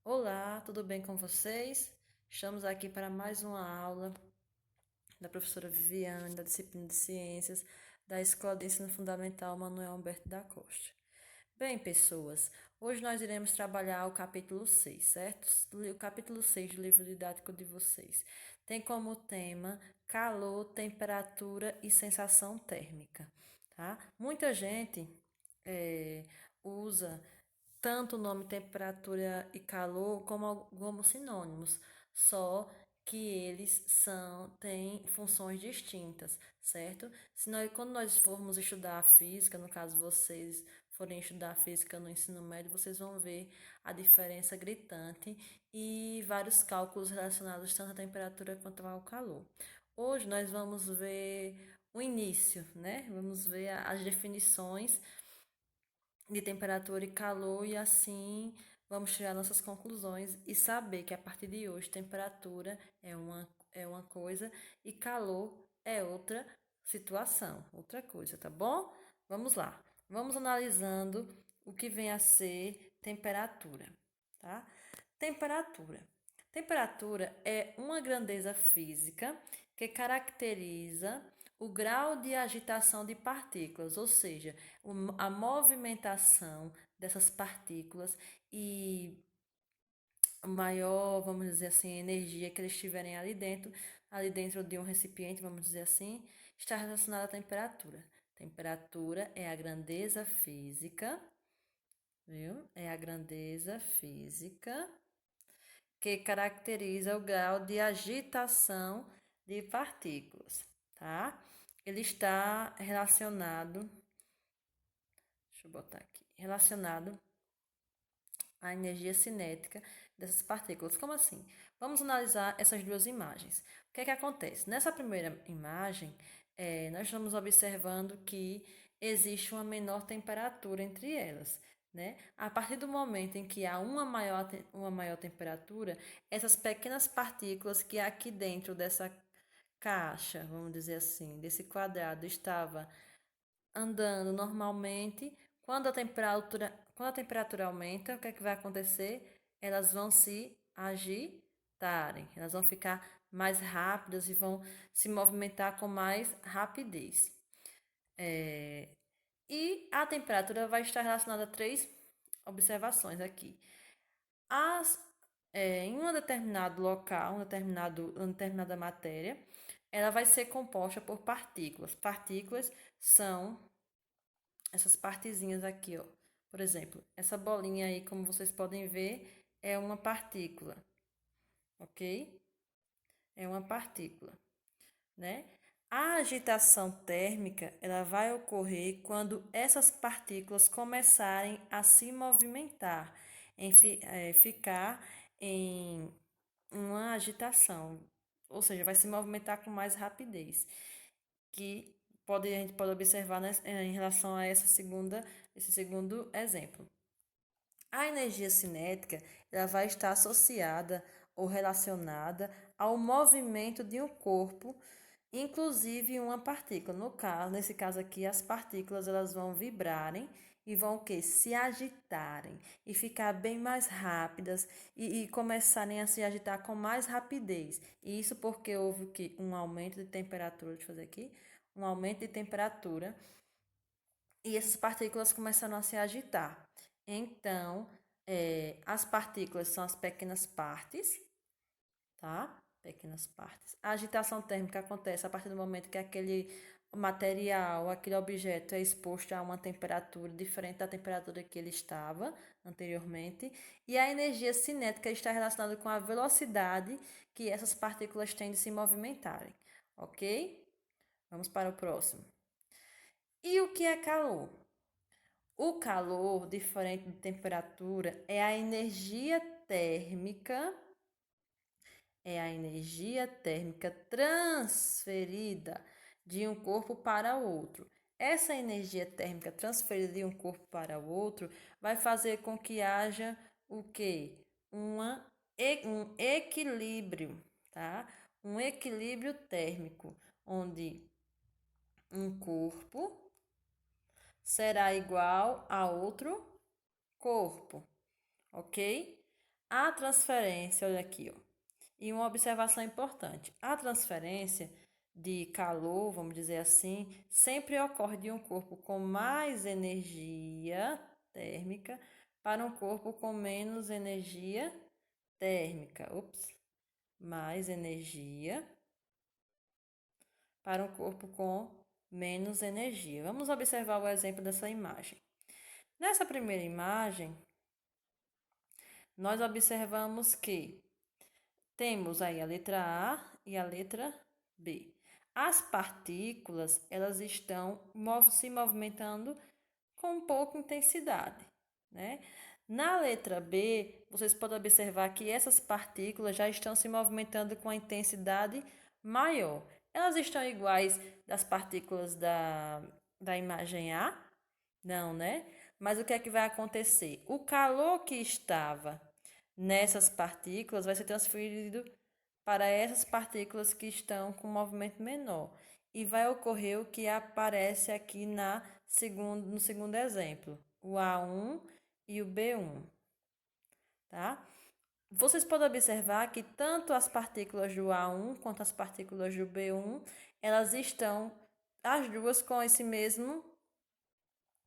Olá, tudo bem com vocês? Estamos aqui para mais uma aula da professora Viviane, da disciplina de Ciências, da Escola de Ensino Fundamental Manuel Humberto da Costa. Bem, pessoas, hoje nós iremos trabalhar o capítulo 6, certo? O capítulo 6 do livro didático de vocês. Tem como tema calor, temperatura e sensação térmica, tá? Muita gente usa tanto o nome temperatura e calor como sinônimos, só que eles têm funções distintas, certo? Quando nós formos estudar a física, no caso vocês forem estudar física no ensino médio, vocês vão ver a diferença gritante e vários cálculos relacionados tanto à temperatura quanto ao calor. Hoje nós vamos ver o início, né? Vamos ver as definições de temperatura e calor e assim vamos tirar nossas conclusões e saber que a partir de hoje temperatura é uma coisa e calor é outra situação, outra coisa, tá bom? Vamos lá. Vamos analisando o que vem a ser temperatura, tá? Temperatura. Temperatura é uma grandeza física que caracteriza o grau de agitação de partículas, ou seja, a movimentação dessas partículas e maior, vamos dizer assim, energia que eles tiverem ali dentro de um recipiente, vamos dizer assim, está relacionada à temperatura. Temperatura é a grandeza física, viu? É a grandeza física que caracteriza o grau de agitação de partículas, tá? Ele está relacionado, deixa eu botar aqui, relacionado à energia cinética dessas partículas. Como assim? Vamos analisar essas duas imagens. O que é que acontece? Nessa primeira imagem, nós estamos observando que existe uma menor temperatura entre elas. Né? A partir do momento em que há uma maior temperatura, essas pequenas partículas que aqui dentro dessa caixa, vamos dizer assim, desse quadrado, estava andando normalmente, quando a temperatura aumenta, o que é que vai acontecer? Elas vão se agitarem, elas vão ficar mais rápidas e vão se movimentar com mais rapidez. E a temperatura vai estar relacionada a três observações aqui. As, em um determinado local, uma determinada matéria, ela vai ser composta por partículas. Partículas são essas partezinhas aqui, ó. Por exemplo, essa bolinha aí, como vocês podem ver, é uma partícula, ok? É uma partícula, né? A agitação térmica, ela vai ocorrer quando essas partículas começarem a se movimentar, ficar em uma agitação, ou seja, vai se movimentar com mais rapidez, que a gente pode observar, né, em relação a esse segundo exemplo. A energia cinética ela vai estar associada ou relacionada ao movimento de um corpo, inclusive uma partícula. Nesse caso aqui, as partículas elas vão vibrarem e vão o quê? Se agitarem e ficar bem mais rápidas e começarem a se agitar com mais rapidez. E isso porque houve o quê? Um aumento de temperatura, deixa eu fazer aqui, um aumento de temperatura e essas partículas começaram a se agitar. Então, as partículas são as pequenas partes, tá? Pequenas partes. A agitação térmica acontece a partir do momento que aquele material, aquele objeto é exposto a uma temperatura diferente da temperatura que ele estava anteriormente. E a energia cinética está relacionada com a velocidade que essas partículas têm de se movimentarem, ok? Vamos para o próximo. E o que é calor? O calor, diferente de temperatura, é a energia térmica transferida de um corpo para outro. Essa energia térmica transferida de um corpo para o outro vai fazer com que haja o quê? Um equilíbrio, tá? Um equilíbrio térmico, onde um corpo será igual a outro corpo, ok? A transferência, olha aqui, ó. E uma observação importante: a transferência de calor, vamos dizer assim, sempre ocorre de um corpo com mais energia térmica para um corpo com menos energia térmica. Ops, mais energia para um corpo com menos energia. Vamos observar o exemplo dessa imagem. Nessa primeira imagem, nós observamos que temos aí a letra A e a letra B. As partículas, elas estão se movimentando com pouca intensidade, né? Na letra B, vocês podem observar que essas partículas já estão se movimentando com a intensidade maior. Elas estão iguais das partículas da imagem A? Não, né? Mas o que é que vai acontecer? O calor que estava nessas partículas vai ser transferido para essas partículas que estão com movimento menor. E vai ocorrer o que aparece aqui no segundo exemplo, o A1 e o B1, tá? Vocês podem observar que tanto as partículas do A1 quanto as partículas do B1, elas estão as duas com esse mesmo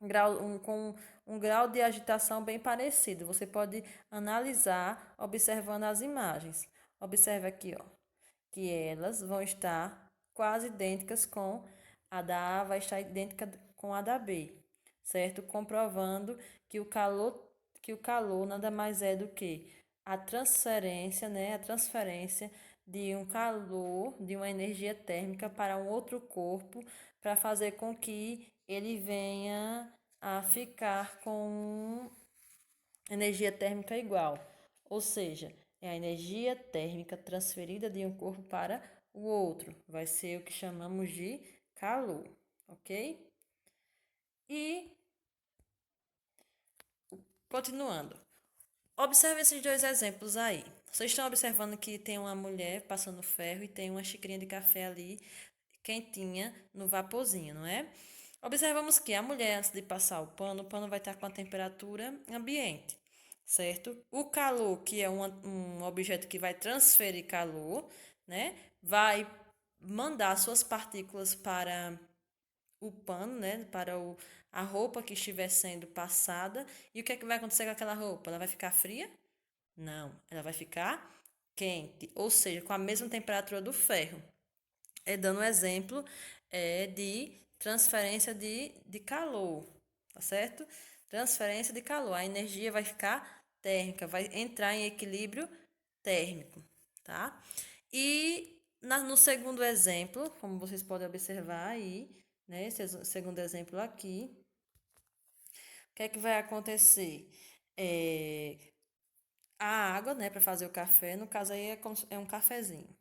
grau, com um grau de agitação bem parecido. Você pode analisar observando as imagens. Observe aqui, ó, que elas vão estar quase idênticas com a da A, vai estar idêntica com a da B, certo? Comprovando que o calor nada mais é do que a transferência, né? A transferência de um calor, de uma energia térmica para um outro corpo, para fazer com que ele venha a ficar com energia térmica igual. Ou seja, é a energia térmica transferida de um corpo para o outro. Vai ser o que chamamos de calor, ok? E continuando. Observe esses dois exemplos aí. Vocês estão observando que tem uma mulher passando ferro e tem uma xicrinha de café ali quentinha no vaporzinho, não é? Observamos que a mulher, antes de passar o pano vai estar com a temperatura ambiente, certo? O calor, que é um objeto que vai transferir calor, né? Vai mandar suas partículas para o pano, né? Para a roupa que estiver sendo passada. E o que é que vai acontecer com aquela roupa? Ela vai ficar fria? Não, ela vai ficar quente, ou seja, com a mesma temperatura do ferro. Dando um exemplo de transferência de calor, tá certo? Transferência de calor. A energia vai ficar térmica, vai entrar em equilíbrio térmico, tá? E no segundo exemplo, como vocês podem observar aí, né? Esse segundo exemplo aqui, o que é que vai acontecer? É, a água, né, para fazer o café, no caso aí é um cafezinho.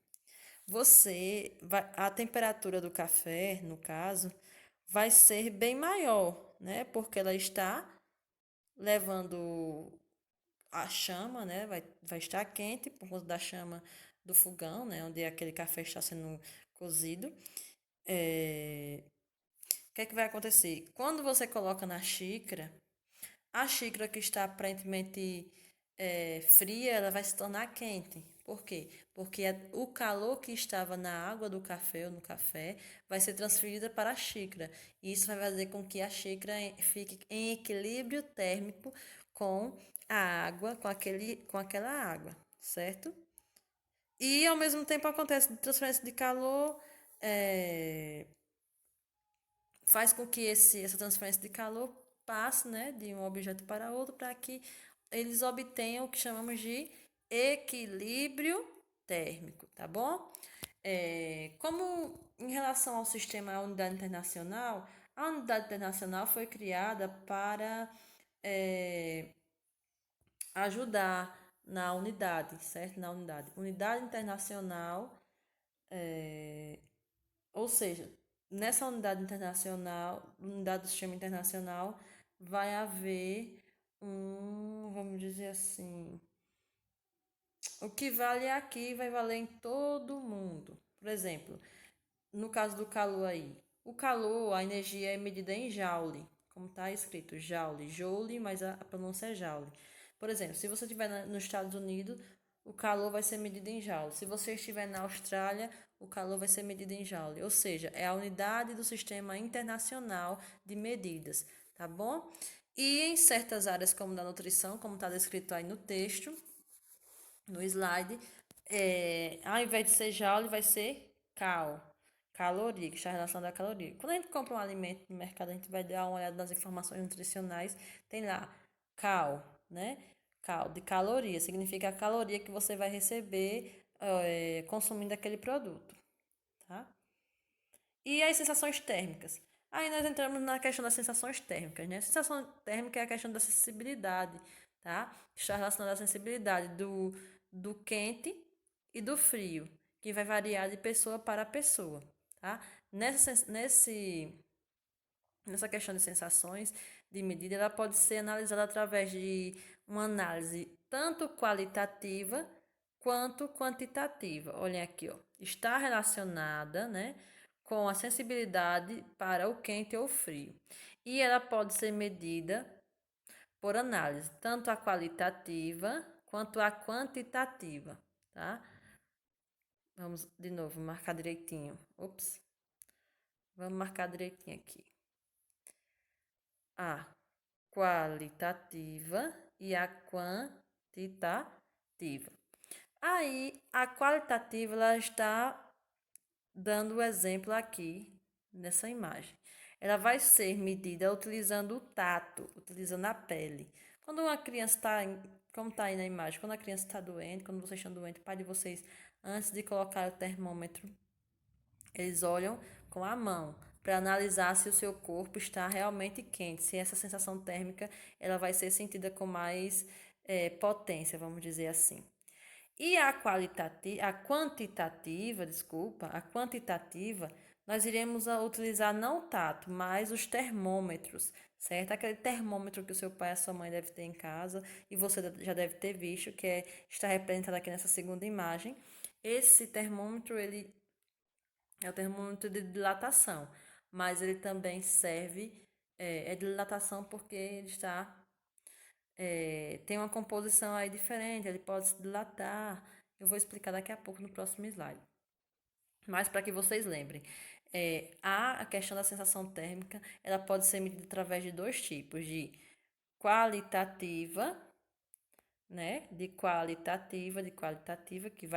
A temperatura do café, no caso, vai ser bem maior, né? Porque ela está levando a chama, né? Vai estar quente por conta da chama do fogão, né? Onde aquele café está sendo cozido. O que é que vai acontecer? Quando você coloca na xícara, a xícara que está aparentemente fria, ela vai se tornar quente. Por quê? Porque o calor que estava na água do café ou no café vai ser transferido para a xícara. E isso vai fazer com que a xícara fique em equilíbrio térmico com a água, com aquela água, certo? E ao mesmo tempo acontece transferência de calor, eh, faz com que essa transferência de calor passe, né, de um objeto para outro para que eles obtenham o que chamamos de equilíbrio térmico, tá bom? Como em relação ao sistema à unidade internacional, a unidade internacional foi criada para é, ajudar na unidade, certo? Na unidade. Unidade internacional, ou seja, nessa unidade internacional, unidade do sistema internacional, vai haver vamos dizer assim, o que vale aqui vai valer em todo mundo. Por exemplo, no caso do calor aí, o calor, a energia é medida em joule, como está escrito, joule, mas a pronúncia é joule. Por exemplo, se você estiver nos Estados Unidos, o calor vai ser medido em joule. Se você estiver na Austrália, o calor vai ser medido em joule. Ou seja, é a unidade do Sistema Internacional de Medidas, tá bom? E em certas áreas, como da nutrição, como está descrito aí no texto, no slide, ao invés de ser joule, vai ser caloria, que está relacionada à caloria. Quando a gente compra um alimento no mercado, a gente vai dar uma olhada nas informações nutricionais, tem lá né? De caloria, significa a caloria que você vai receber consumindo aquele produto, tá? E as sensações térmicas. Aí nós entramos na questão das sensações térmicas, né? A sensação térmica é a questão da sensibilidade, tá? Está relacionada à sensibilidade do quente e do frio, que vai variar de pessoa para pessoa, tá? Nessa questão de sensações de medida, ela pode ser analisada através de uma análise tanto qualitativa quanto quantitativa. Olhem aqui, ó. Está relacionada, né, com a sensibilidade para o quente ou frio. E ela pode ser medida por análise, tanto a qualitativa quanto a quantitativa, tá? Vamos de novo marcar direitinho. Ops. Vamos marcar direitinho aqui. A qualitativa e a quantitativa. Aí, a qualitativa ela está dando o exemplo aqui nessa imagem. Ela vai ser medida utilizando o tato, utilizando a pele. Quando uma criança está, como está aí na imagem, quando a criança está doente, quando vocês estão doentes, o pai de vocês, antes de colocar o termômetro, eles olham com a mão para analisar se o seu corpo está realmente quente, se essa sensação térmica ela vai ser sentida com mais potência, vamos dizer assim. E a quantitativa, nós iremos utilizar não o tato, mas os termômetros, certo? Aquele termômetro que o seu pai e a sua mãe devem ter em casa e você já deve ter visto, está representado aqui nessa segunda imagem. Esse termômetro, ele é o termômetro de dilatação, mas ele também serve, de dilatação porque ele tem uma composição aí diferente, ele pode se dilatar. Eu vou explicar daqui a pouco no próximo slide. Mas para que vocês lembrem, a questão da sensação térmica, ela pode ser medida através de dois tipos, de qualitativa, né? De qualitativa, que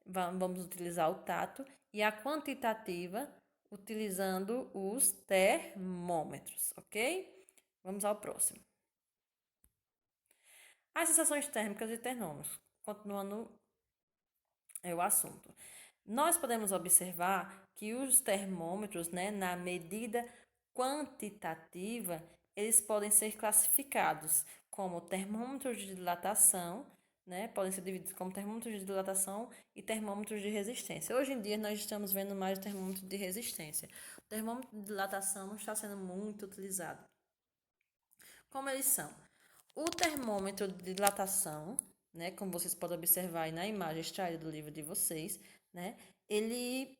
vamos utilizar o tato, e a quantitativa, utilizando os termômetros, ok? Vamos ao próximo. As sensações térmicas e termômetros. Continuando o assunto. Nós podemos observar que os termômetros, né, na medida quantitativa, eles podem ser classificados como termômetros de dilatação, né, podem ser divididos como termômetros de dilatação e termômetros de resistência. Hoje em dia, nós estamos vendo mais o termômetro de resistência. O termômetro de dilatação não está sendo muito utilizado. Como eles são? O termômetro de dilatação, né, como vocês podem observar aí na imagem extraída do livro de vocês, né, ele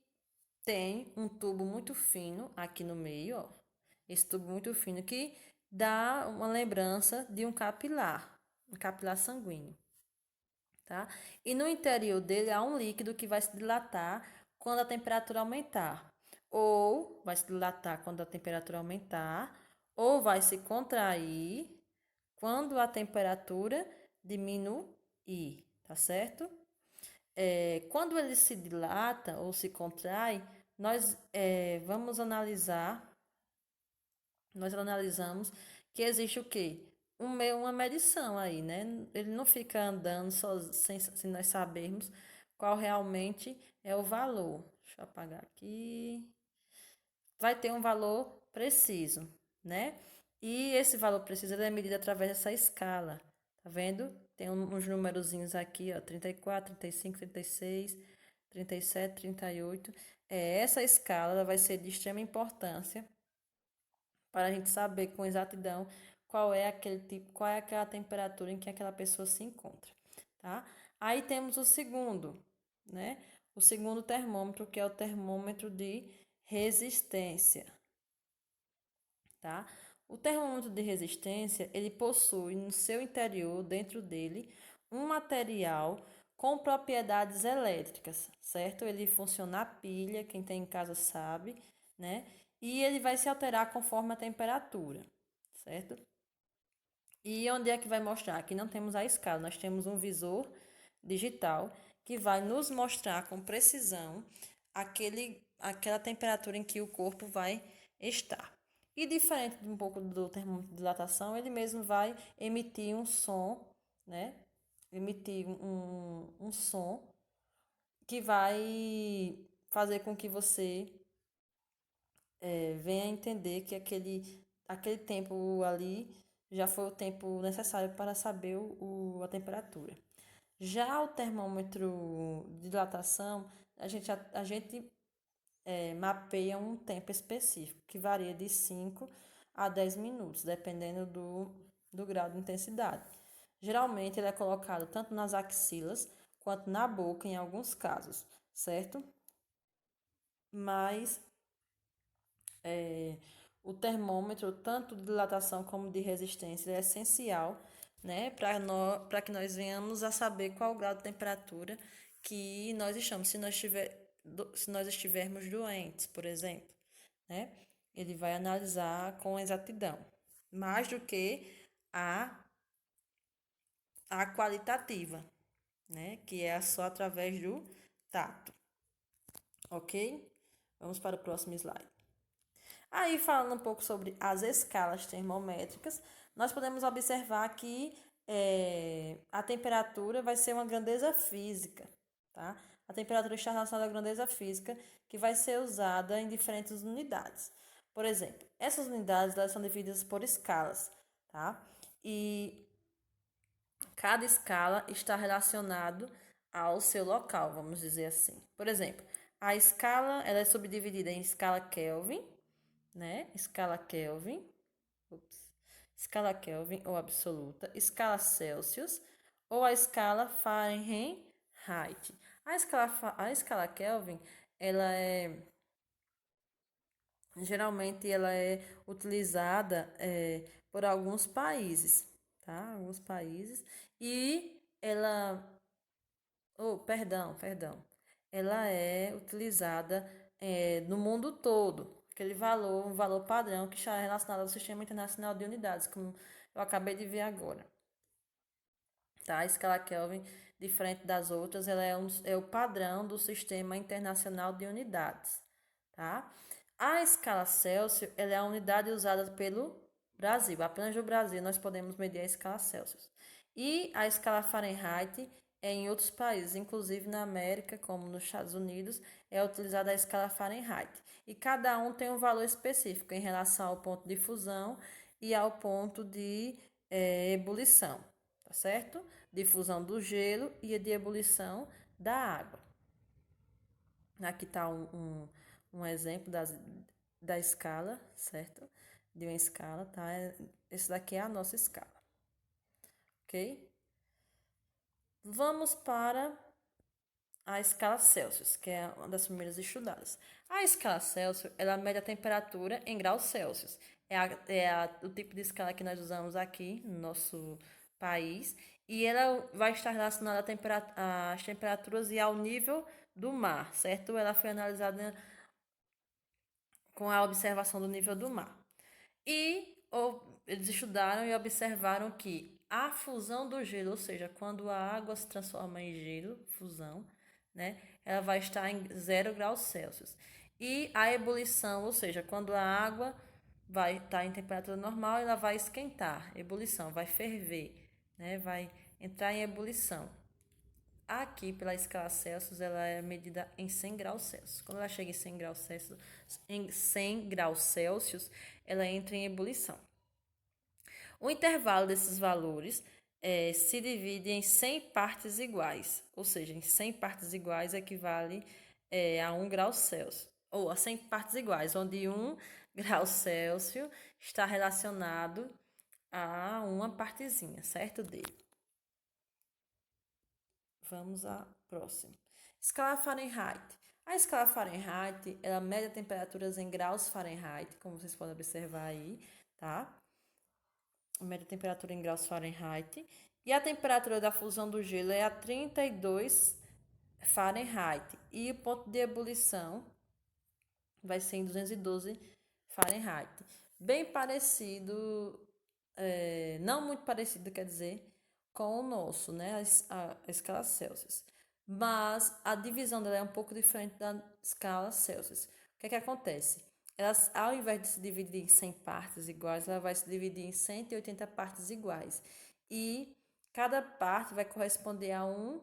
tem um tubo muito fino aqui no meio, ó. Esse tubo muito fino que dá uma lembrança de um capilar sanguíneo, tá? E no interior dele há um líquido que vai se dilatar quando a temperatura aumentar. Ou vai se dilatar quando a temperatura aumentar, ou vai se contrair quando a temperatura diminuir, tá certo? Quando ele se dilata ou se contrai, vamos analisar, nós analisamos que existe o quê? Uma medição aí, né? Ele não fica andando só sem nós sabermos qual realmente é o valor. Deixa eu apagar aqui. Vai ter um valor preciso, né? E esse valor preciso é medido através dessa escala. Tá vendo? Tem uns numerozinhos aqui, ó, 34, 35, 36, 37, 38. Essa escala ela vai ser de extrema importância para a gente saber com exatidão qual é aquela temperatura em que aquela pessoa se encontra, tá? Aí temos o segundo, né? O segundo termômetro, que é o termômetro de resistência, tá? O termômetro de resistência, ele possui no seu interior, dentro dele, um material com propriedades elétricas, certo? Ele funciona a pilha, quem tem em casa sabe, né? E ele vai se alterar conforme a temperatura, certo? E onde é que vai mostrar? Aqui não temos a escala, nós temos um visor digital que vai nos mostrar com precisão aquela temperatura em que o corpo vai estar. E diferente de um pouco do termômetro de dilatação, ele mesmo vai emitir um som, né? Emitir um som que vai fazer com que você venha entender que aquele tempo ali já foi o tempo necessário para saber a temperatura. Já o termômetro de dilatação, a gente mapeia um tempo específico, que varia de 5 a 10 minutos, dependendo do grau de intensidade. Geralmente, ele é colocado tanto nas axilas quanto na boca, em alguns casos, certo? Mas é, o termômetro, tanto de dilatação como de resistência, é essencial, né, para que nós venhamos a saber qual o grau de temperatura que nós estamos. Se nós estivermos doentes, por exemplo, né, ele vai analisar com exatidão, mais do que a, a qualitativa, né, que é só através do tato, ok? Vamos para o próximo slide. Aí, falando um pouco sobre as escalas termométricas, nós podemos observar que a temperatura vai ser uma grandeza física, tá? A temperatura está relacionada à grandeza física, que vai ser usada em diferentes unidades. Por exemplo, essas unidades elas são divididas por escalas, tá? E cada escala está relacionado ao seu local, vamos dizer assim. Por exemplo, a escala ela é subdividida em escala Kelvin, né? Escala Kelvin, escala Kelvin ou absoluta, escala Celsius ou a escala Fahrenheit. A escala Kelvin, ela é geralmente ela é utilizada por alguns países, tá? Alguns países e perdão, ela é utilizada no mundo todo. Aquele valor, um valor padrão que está relacionado ao Sistema Internacional de Unidades, como eu acabei de ver agora. Tá? A escala Kelvin, diferente das outras, ela é o padrão do Sistema Internacional de Unidades. Tá? A escala Celsius, ela é a unidade usada pelo Brasil. Apenas no Brasil nós podemos medir a escala Celsius. E a escala Fahrenheit é em outros países, inclusive na América, como nos Estados Unidos, é utilizada a escala Fahrenheit. E cada um tem um valor específico em relação ao ponto de fusão e ao ponto de ebulição, tá certo? De fusão do gelo e de ebulição da água. Aqui está um exemplo da escala, certo? De uma escala, tá? Esse daqui é a nossa escala, ok? Vamos para a escala Celsius, que é uma das primeiras estudadas. A escala Celsius, ela mede a temperatura em graus Celsius. O tipo de escala que nós usamos aqui no nosso país. E ela vai estar relacionada às temperaturas e ao nível do mar, certo? Ela foi analisada com a observação do nível do mar. Eles estudaram e observaram que a fusão do gelo, ou seja, quando a água se transforma em gelo, fusão, né, ela vai estar em 0 graus Celsius. E a ebulição, ou seja, quando a água vai estar em temperatura normal, ela vai esquentar, ebulição, vai ferver, né, vai entrar em ebulição. Aqui, pela escala Celsius, ela é medida em 100 graus Celsius. Quando ela chega em 100 graus Celsius, ela entra em ebulição. O intervalo desses valores se divide em 100 partes iguais, ou seja, em 100 partes iguais equivale a 1 grau Celsius, ou a 100 partes iguais, onde 1 grau Celsius está relacionado a uma partezinha, certo? Dele. Vamos à próxima. Escala Fahrenheit. A escala Fahrenheit, ela mede temperaturas em graus Fahrenheit, como vocês podem observar aí, tá? a média temperatura em graus Fahrenheit. E a temperatura da fusão do gelo é a 32 Fahrenheit. E o ponto de ebulição vai ser em 212 Fahrenheit. Bem parecido, não muito parecido, quer dizer, com o nosso, né? A escala Celsius. Mas a divisão dela é um pouco diferente da escala Celsius. O que é que acontece? Elas, ao invés de se dividir em 100 partes iguais, ela vai se dividir em 180 partes iguais. E cada parte vai corresponder a 1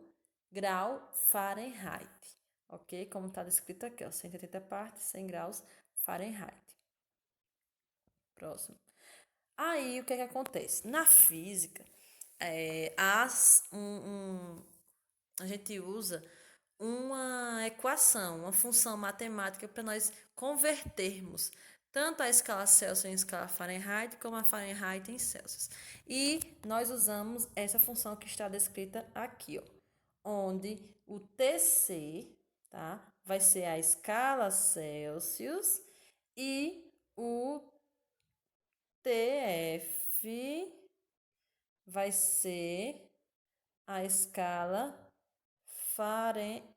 grau Fahrenheit. Ok? Como está descrito aqui, ó, 180 partes, 100 graus Fahrenheit. Próximo. Aí, o que é que acontece? Na física, a gente usa uma equação, uma função matemática para nós convertermos tanto a escala Celsius em escala Fahrenheit como a Fahrenheit em Celsius. E nós usamos essa função que está descrita aqui, ó, onde o TC, tá, vai ser a escala Celsius e o TF vai ser a escala Fahrenheit,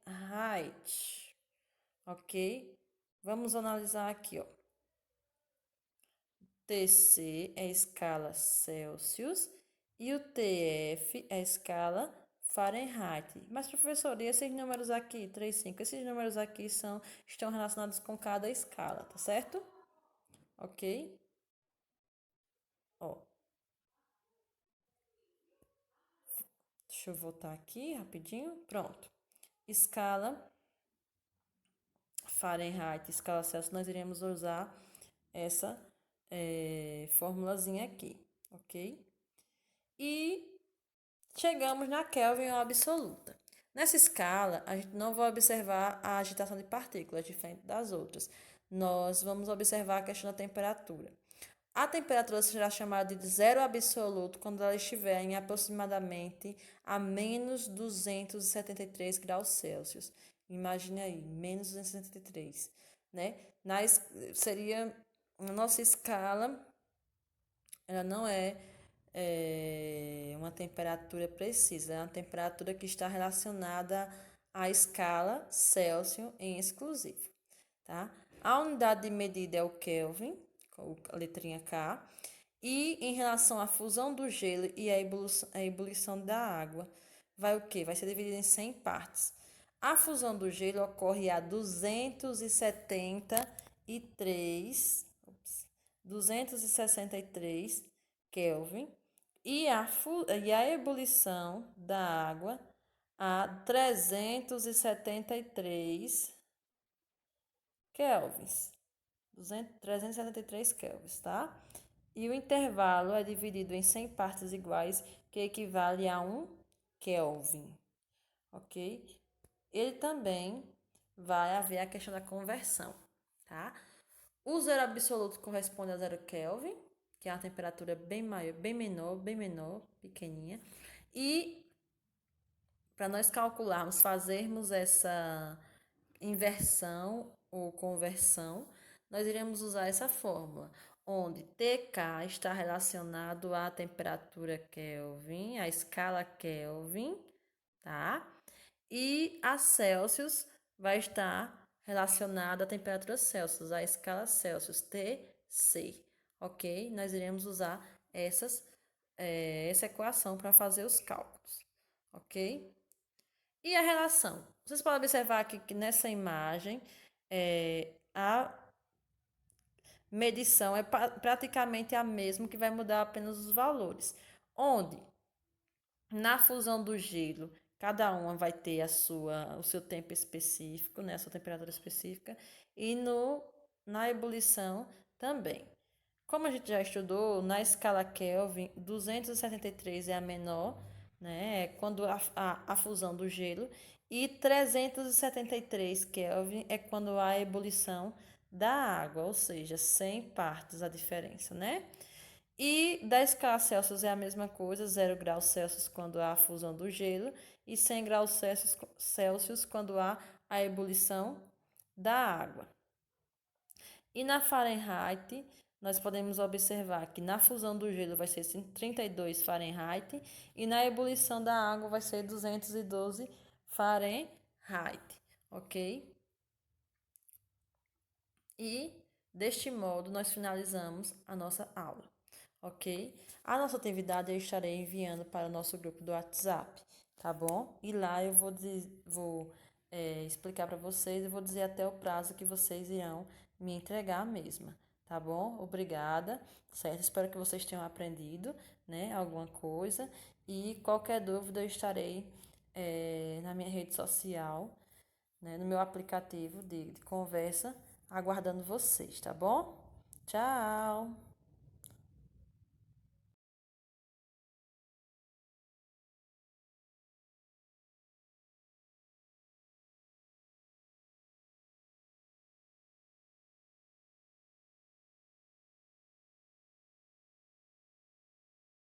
ok? Vamos analisar aqui, ó. TC é a escala Celsius e o TF é a escala Fahrenheit. Mas, professor, e esses números aqui, 3, 5, esses números aqui estão relacionados com cada escala, tá certo? Ok? Ó, deixa eu voltar aqui rapidinho. Pronto. Escala Fahrenheit, escala Celsius, nós iremos usar essa formulazinha aqui, ok? E chegamos na Kelvin absoluta. Nessa escala, a gente não vai observar a agitação de partículas, diferente das outras. Nós vamos observar a questão da temperatura. A temperatura será chamada de zero absoluto quando ela estiver em aproximadamente a menos 273 graus Celsius. Imagine aí, menos 273, né? Seria, na nossa escala, ela não é uma temperatura precisa, é uma temperatura que está relacionada à escala Celsius em exclusivo, tá? A unidade de medida é o Kelvin, com a letrinha K, e em relação à fusão do gelo e a ebulição da água, vai o quê? Vai ser dividido em 100 partes. A fusão do gelo ocorre a 263 Kelvin e a ebulição da água a 373 kelvins. 373 kelvins, tá? E o intervalo é dividido em 100 partes iguais, que equivale a 1 Kelvin, ok? Ele também vai haver a questão da conversão, tá? O zero absoluto corresponde a 0 Kelvin, que é uma temperatura bem maior, bem menor, pequenininha. E para nós calcularmos, fazermos essa inversão ou conversão, nós iremos usar essa fórmula, onde TK está relacionado à temperatura Kelvin, à escala Kelvin, tá? E a Celsius vai estar relacionada à temperatura Celsius, à escala Celsius, TC, ok? Nós iremos usar essa equação para fazer os cálculos, ok? E a relação? Vocês podem observar aqui que nessa imagem a medição é praticamente a mesma, que vai mudar apenas os valores. Onde na fusão do gelo, cada uma vai ter o seu tempo específico, né, a sua temperatura específica, e na ebulição também. Como a gente já estudou, na escala Kelvin, 273 é a menor, né, quando a fusão do gelo, e 373 Kelvin é quando há a ebulição da água, ou seja, 100 partes a diferença, né? E 10 graus Celsius é a mesma coisa, 0 graus Celsius quando há a fusão do gelo e 100 graus Celsius quando há a ebulição da água. E na Fahrenheit, nós podemos observar que na fusão do gelo vai ser 32 Fahrenheit e na ebulição da água vai ser 212 Fahrenheit, ok? E deste modo nós finalizamos a nossa aula, ok? A nossa atividade eu estarei enviando para o nosso grupo do WhatsApp, tá bom? E lá eu vou explicar para vocês e vou dizer até o prazo que vocês irão me entregar a mesma, tá bom? Obrigada, certo? Espero que vocês tenham aprendido, né, alguma coisa. E qualquer dúvida eu estarei na minha rede social, né, no meu aplicativo de conversa, aguardando vocês, tá bom? Tchau!